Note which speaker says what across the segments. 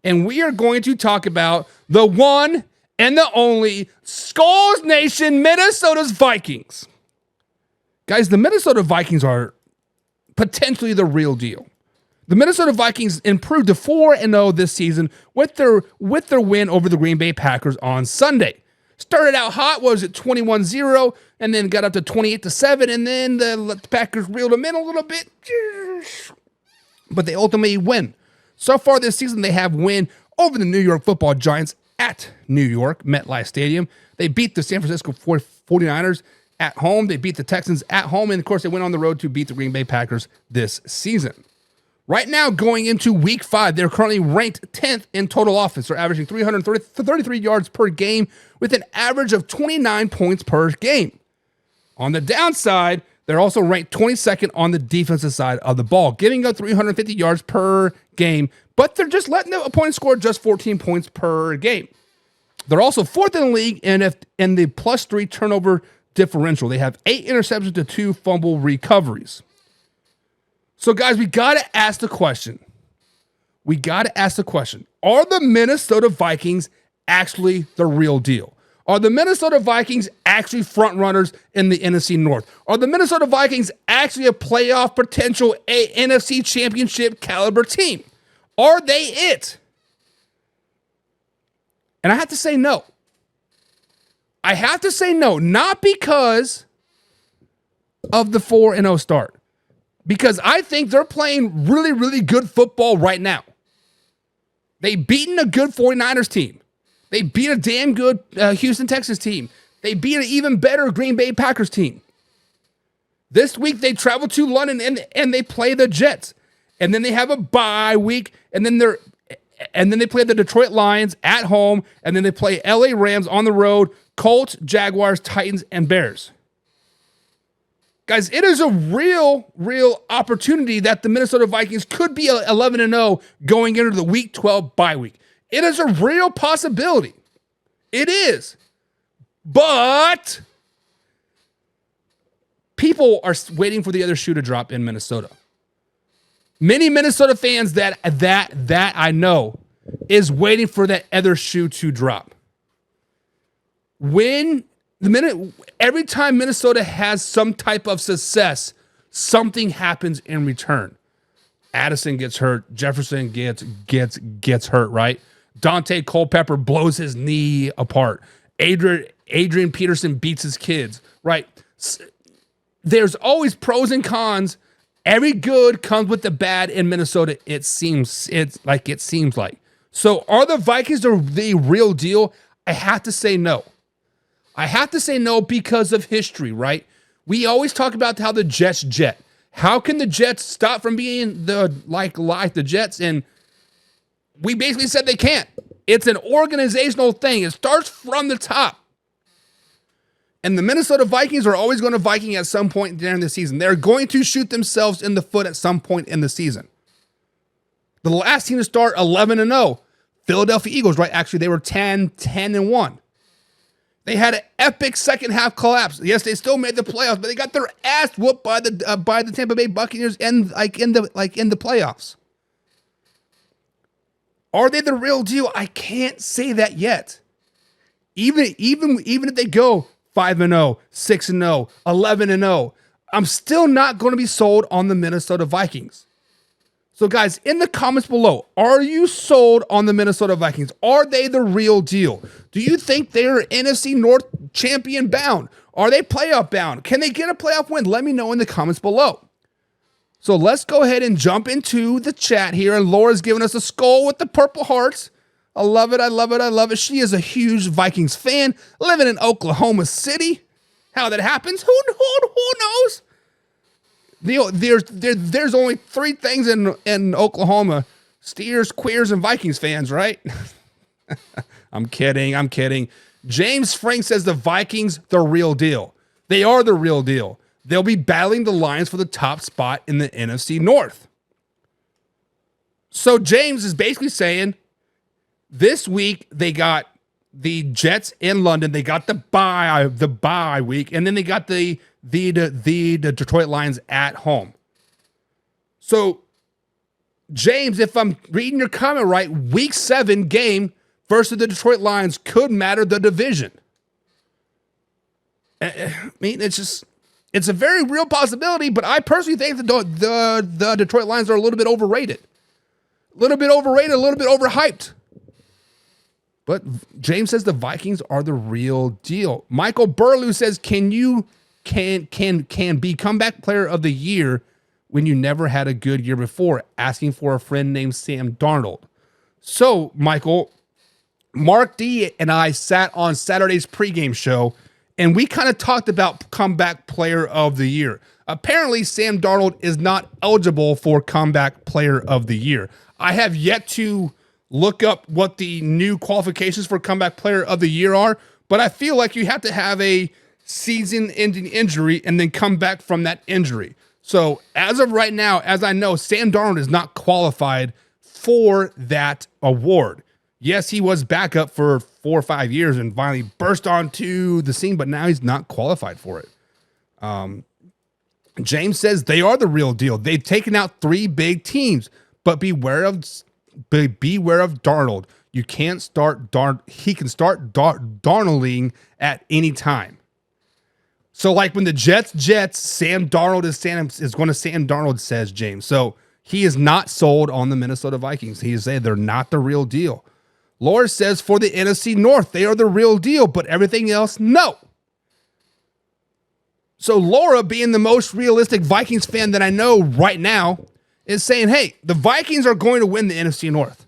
Speaker 1: And we are going to talk about the one and the only Skulls Nation Minnesota's Vikings. Guys, the Minnesota Vikings are potentially the real deal. The Minnesota Vikings improved to 4-0 this season with their win over the Green Bay Packers on Sunday. Started out hot, was it 21-0, and then got up to 28-7, and then the Packers reeled them in a little bit. But they ultimately win. So far this season, they have win over the New York Football Giants at New York, MetLife Stadium. They beat the San Francisco 49ers at home. They beat the Texans at home. And, of course, they went on the road to beat the Green Bay Packers this season. Right now, going into Week 5, they're currently ranked 10th in total offense. They're averaging 333 yards per game with an average of 29 points per game. On the downside, they're also ranked 22nd on the defensive side of the ball, giving up 350 yards per game, but they're just letting the opponent score just 14 points per game. They're also 4th in the league in the +3 turnover differential. They have 8 interceptions to 2 fumble recoveries. So, guys, we got to ask the question. Are the Minnesota Vikings actually the real deal? Are the Minnesota Vikings actually front runners in the NFC North? Are the Minnesota Vikings actually a playoff potential NFC championship caliber team? Are they it? And I have to say no. Not because of the 4-0 start. Because I think they're playing really, really good football right now. They've beaten a good 49ers team. They beat a damn good Houston, Texas team. They beat an even better Green Bay Packers team. This week they travel to London and they play the Jets. And then they have a bye week. And then they play the Detroit Lions at home. And then they play LA Rams on the road, Colts, Jaguars, Titans, and Bears. Guys, it is a real opportunity that the Minnesota Vikings could be 11-0 going into the Week 12 bye week. It is a real possibility. It is. But people are waiting for the other shoe to drop in Minnesota. Many Minnesota fans that I know is waiting for that other shoe to drop. Every time Minnesota has some type of success, something happens in return. Addison gets hurt. Jefferson gets hurt, right? Dante Culpepper blows his knee apart. Adrian Peterson beats his kids, right? There's always pros and cons. Every good comes with the bad in Minnesota. It seems like. So are the Vikings the real deal? I have to say no. Because of history, right? We always talk about how the Jets jet. How can the Jets stop from being the Jets? And we basically said they can't. It's an organizational thing. It starts from the top. And the Minnesota Vikings are always going to Viking at some point during the season. They're going to shoot themselves in the foot at some point in the season. The last team to start 11-0, Philadelphia Eagles, right? Actually, they were 10-1. They had an epic second half collapse. Yes, they still made the playoffs, but they got their ass whooped by the Tampa Bay Buccaneers in the playoffs. Are they the real deal? I can't say that yet. Even if they go 5-0, 6-0, 11-0, I'm still not going to be sold on the Minnesota Vikings. So guys, in the comments below, are you sold on the Minnesota Vikings? Are they the real deal? Do you think they're NFC North champion bound? Are they playoff bound? Can they get a playoff win? Let me know in the comments below. So let's go ahead and jump into the chat here. And Laura's giving us a skull with the purple hearts. I love it. She is a huge Vikings fan living in Oklahoma City. How that happens, who knows? There's only 3 things in Oklahoma: Steers, queers, and Vikings fans, right? I'm kidding. James Frank says the Vikings, the real deal. They are the real deal. They'll be battling the Lions for the top spot in the NFC North. So James is basically saying this week they got the Jets in London. They got the bye week, and then they got the Detroit Lions at home. So James, if I'm reading your comment right, week 7 game versus the Detroit Lions could matter the division. I mean, it's a very real possibility, but I personally think that the Detroit Lions are a little bit overrated. A little bit overhyped. But James says the Vikings are the real deal. Michael Burlew says, can be comeback player of the year when you never had a good year before? Asking for a friend named Sam Darnold. So, Michael, Mark D and I sat on Saturday's pregame show, and we kind of talked about comeback player of the year. Apparently, Sam Darnold is not eligible for comeback player of the year. I have yet to look up what the new qualifications for comeback player of the year are, but I feel like you have to have a season-ending injury and then come back from that injury. So as of right now, as I know, Sam Darnold is not qualified for that award. Yes, he was backup for 4 or 5 years and finally burst onto the scene, but now he's not qualified for it. James says they are the real deal. They've taken out 3 big teams, but beware of Darnold. You can't start he can start Darnolding at any time. So like when the Jets, Sam Darnold is going to Sam Darnold, says James. So he is not sold on the Minnesota Vikings. He is saying they're not the real deal. Laura says for the NFC North, they are the real deal, but everything else, no. So Laura, being the most realistic Vikings fan that I know right now, is saying, hey, the Vikings are going to win the NFC North.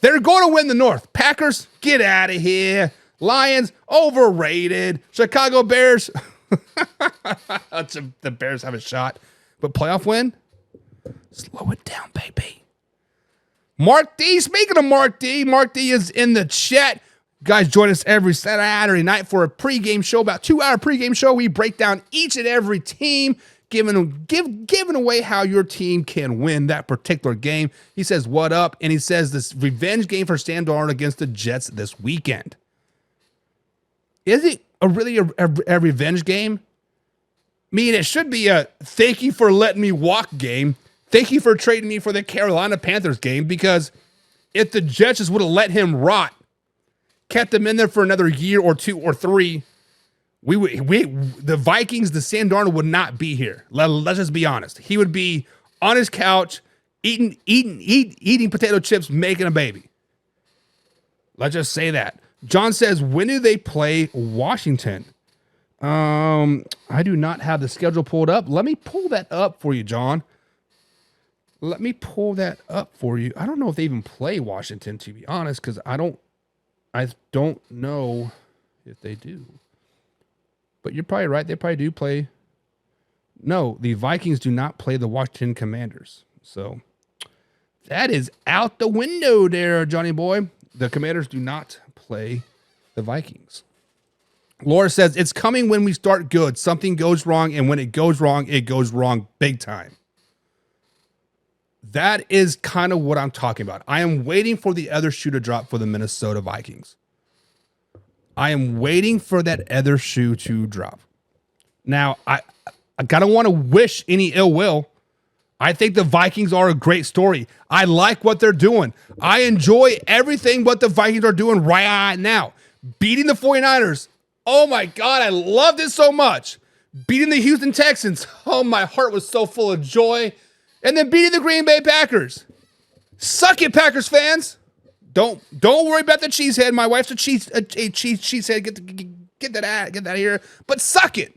Speaker 1: They're going to win the North. Packers, get out of here. Lions, overrated. Chicago Bears, the Bears have a shot. But playoff win? Slow it down, baby. Mark D, speaking of Mark D is in the chat. Guys, join us every Saturday night for a pregame show, about 2-hour pregame show. We break down each and every team, giving away how your team can win that particular game. He says, what up? And he says this revenge game for Sam Darnold against the Jets this weekend. Is it really a revenge game? I mean, it should be a thank you for letting me walk game. Thank you for trading me for the Carolina Panthers game, because if the Jets just would have let him rot, kept him in there for another year or 2 or 3, the Vikings, the Sam Darnold would not be here. Let's just be honest. He would be on his couch, eating potato chips, making a baby. Let's just say that. John says, when do they play Washington? I do not have the schedule pulled up. Let me pull that up for you, John. Let me pull that up for you. I don't know if they even play Washington, to be honest, because I don't know if they do. But you're probably right. They probably do play. No, the Vikings do not play the Washington Commanders. So that is out the window there, Johnny boy. The Commanders do not play the Vikings. Laura says, it's coming when we start good. Something goes wrong, and when it goes wrong big time. That is kind of what I'm talking about. I am waiting for the other shoe to drop for the Minnesota Vikings. I am waiting for that other shoe to drop. Now, I gotta want to wish any ill will. I think the Vikings are a great story. I like what they're doing. I enjoy everything what the Vikings are doing right now. Beating the 49ers. Oh my God, I love this so much. Beating the Houston Texans. Oh, my heart was so full of joy. And then beating the Green Bay Packers. Suck it, Packers fans. Don't worry about the cheesehead. My wife's a cheesehead. Get that out of here. But suck it.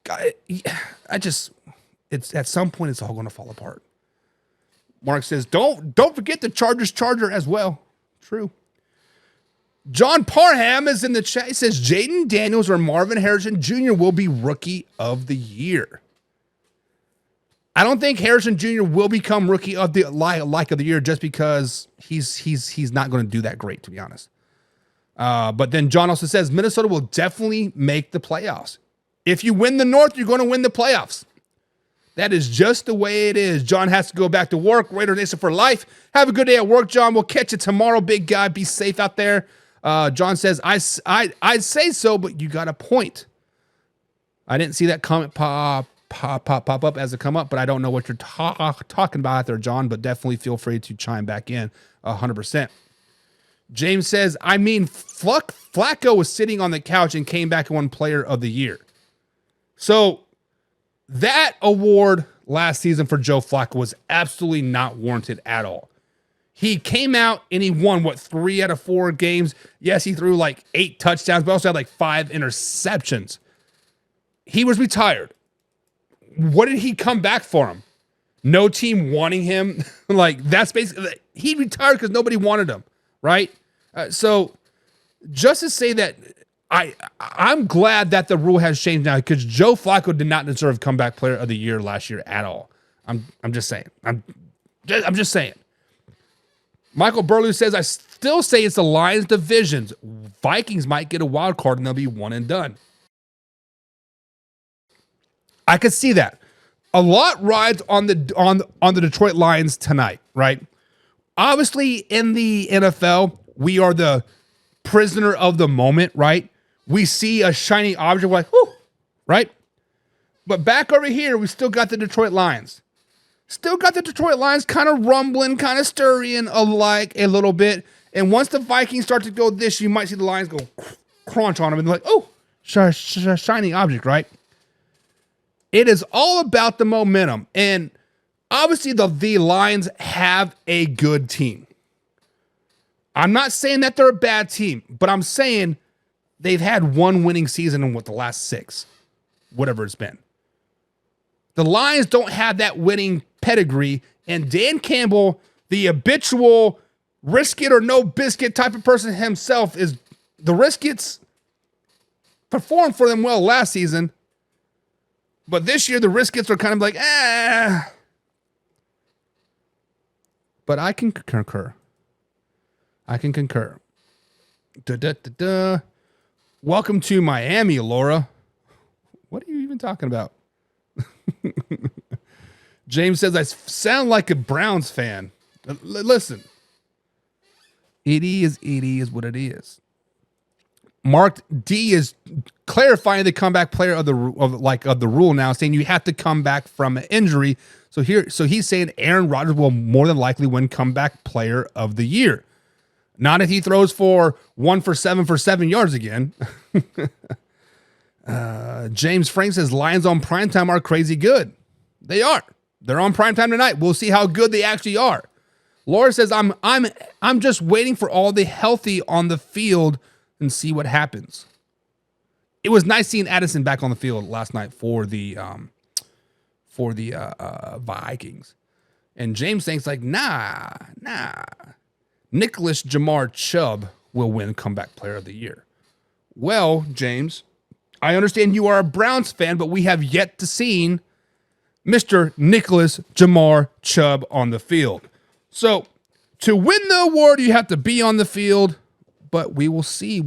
Speaker 1: God, it's at some point it's all going to fall apart. Mark says, don't forget the Chargers Charger as well. True. John Parham is in the chat. He says Jaden Daniels or Marvin Harrison Jr. will be Rookie of the Year. I don't think Harrison Jr. will become Rookie of the of the Year just because he's not going to do that great, to be honest. But then John also says Minnesota will definitely make the playoffs. If you win the North, you're going to win the playoffs. That is just the way it is. John has to go back to work. Raider Nation for life. Have a good day at work, John. We'll catch you tomorrow, big guy. Be safe out there. John says, I'd say so, but you got a point. I didn't see that comment pop pop up as they come up, but I don't know what you're talking about out there, John, but definitely feel free to chime back in 100%. James says, I mean, Flacco was sitting on the couch and came back and won Player of the Year. So that award last season for Joe Flacco was absolutely not warranted at all. He came out and he won, 3 out of 4 games? Yes, he threw like 8 touchdowns, but also had like 5 interceptions. He was retired. What did he come back for him? No team wanting him? Like, that's basically, he retired because nobody wanted him, right? So just to say that, I'm glad that the rule has changed now, because Joe Flacco did not deserve comeback player of the year last year at all. I'm just saying. I'm just saying. Michael Burlew says, I still say it's the Lions divisions. Vikings might get a wild card and they'll be one and done. I could see that. A lot rides on the Detroit Lions tonight, right? Obviously, in the NFL, we are the prisoner of the moment, right? We see a shiny object, we're like, whoo, right? But back over here, we still got the Detroit Lions. Still got the Detroit Lions kind of rumbling, kind of stirring alike a little bit. And once the Vikings start to go this, you might see the Lions go crunch on them and they're like, oh, shiny object, right? It is all about the momentum. And obviously the Lions have a good team. I'm not saying that they're a bad team, but I'm saying they've had one winning season in the last 6, whatever it's been. The Lions don't have that winning pedigree, and Dan Campbell, the habitual risk it or no biscuit type of person himself, is the Riskets performed for them well last season. But this year, the Riskets are kind of like, But I can concur. Welcome to Miami, Laura. What are you even talking about? James says, I sound like a Browns fan. Listen. It is what it is. Mark D is clarifying the comeback player of the rule now, saying you have to come back from an injury. So he's saying Aaron Rodgers will more than likely win comeback player of the year. Not if he throws for 1 for 7 for 7 yards again. James Frank says Lions on primetime are crazy good. They are. They're on primetime tonight. We'll see how good they actually are. Laura says I'm just waiting for all the healthy on the field and see what happens. It was nice seeing Addison back on the field last night for the Vikings. And James thinks like, nah. Nicholas Jamar Chubb will win comeback player of the year. Well, James, I understand you are a Browns fan, but we have yet to see Mr. Nicholas Jamar Chubb on the field. So to win the award, you have to be on the field, but we will see.